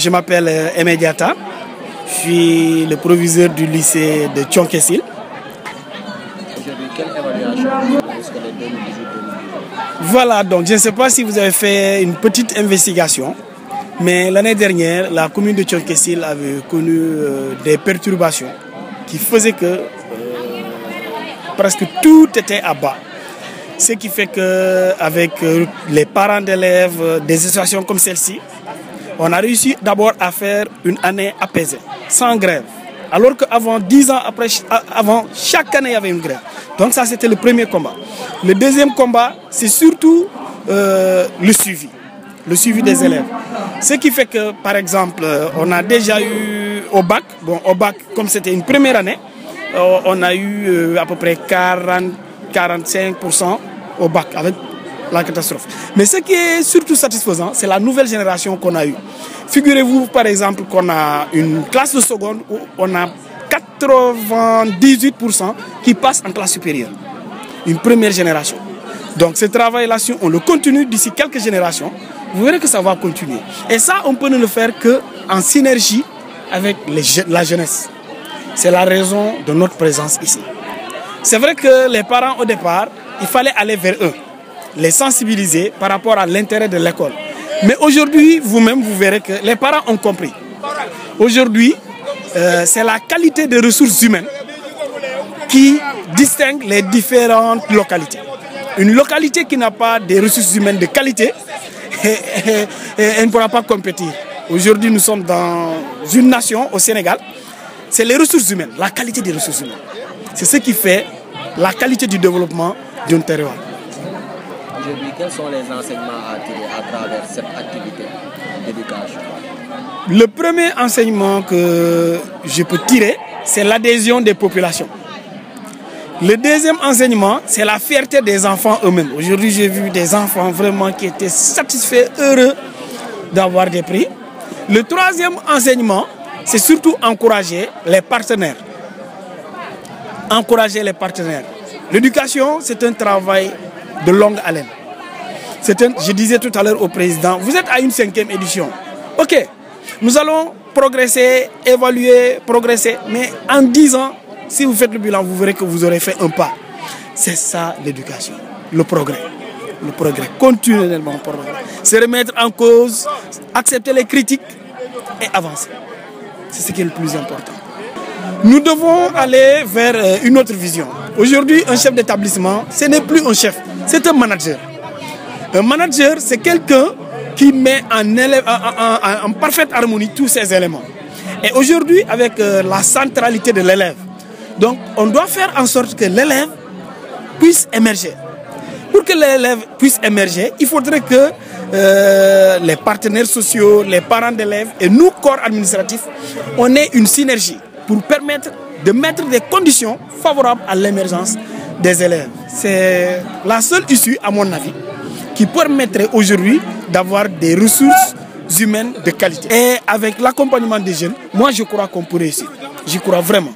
je m'appelle Aimé Diatta. Je suis le proviseur du lycée de Thionck-Essyl. Aujourd'hui, quelle évaluation scolaire 2018-2019? Voilà, donc je ne sais pas si vous avez fait une petite investigation, mais l'année dernière, la commune de Thionck-Essyl avait connu des perturbations qui faisaient que presque tout était à bas. Ce qui fait qu'avec les parents d'élèves, des situations comme celle-ci, on a réussi d'abord à faire une année apaisée, sans grève. Alors qu'avant, 10 ans après, avant, chaque année, il y avait une grève. Donc ça, c'était le premier combat. Le deuxième combat, c'est surtout le suivi des élèves. Ce qui fait que, par exemple, on a déjà eu au bac, bon, au bac, comme c'était une première année, on a eu à peu près 40-45% au bac avec la catastrophe. Mais ce qui est surtout satisfaisant, c'est la nouvelle génération qu'on a eue. Figurez-vous par exemple qu'on a une classe de seconde où on a 98% qui passent en classe supérieure. Une première génération. Donc ce travail-là, si on le continue d'ici quelques générations, vous verrez que ça va continuer. Et ça, on peut ne le faire qu'en synergie avec la jeunesse. C'est la raison de notre présence ici. C'est vrai que les parents, au départ, il fallait aller vers eux, les sensibiliser par rapport à l'intérêt de l'école. Mais aujourd'hui, vous-même, vous verrez que les parents ont compris. Aujourd'hui, c'est la qualité des ressources humaines qui distingue les différentes localités. Une localité qui n'a pas des ressources humaines de qualité, elle ne pourra pas compétir. Aujourd'hui, nous sommes dans une nation, au Sénégal, c'est les ressources humaines, la qualité des ressources humaines. C'est ce qui fait la qualité du développement d'un terroir. Aujourd'hui, quels sont les enseignements à tirer à travers cette activité d'éducation? Le premier enseignement que je peux tirer, c'est l'adhésion des populations. Le deuxième enseignement, c'est la fierté des enfants eux-mêmes. Aujourd'hui, j'ai vu des enfants vraiment qui étaient satisfaits, heureux d'avoir des prix. Le troisième enseignement, c'est surtout encourager les partenaires. Encourager les partenaires. L'éducation, c'est un travail de longue haleine. Je disais tout à l'heure au président, vous êtes à une 5e édition. Ok, nous allons progresser, évaluer, progresser. Mais en 10 ans, si vous faites le bilan, vous verrez que vous aurez fait un pas. C'est ça l'éducation, le progrès. Le progrès, continuellement progrès. Se remettre en cause, accepter les critiques et avancer. C'est ce qui est le plus important. Nous devons aller vers une autre vision. Aujourd'hui, un chef d'établissement, ce n'est plus un chef, c'est un manager. Un manager, c'est quelqu'un qui met en parfaite harmonie tous ces éléments. Et aujourd'hui, avec la centralité de l'élève, donc on doit faire en sorte que l'élève puisse émerger. Pour que l'élève puisse émerger, il faudrait que les partenaires sociaux, les parents d'élèves et nous, corps administratifs, on ait une synergie pour permettre de mettre des conditions favorables à l'émergence des élèves. C'est la seule issue, à mon avis, qui permettrait aujourd'hui d'avoir des ressources humaines de qualité. Et avec l'accompagnement des jeunes, moi je crois qu'on pourrait réussir. J'y crois vraiment.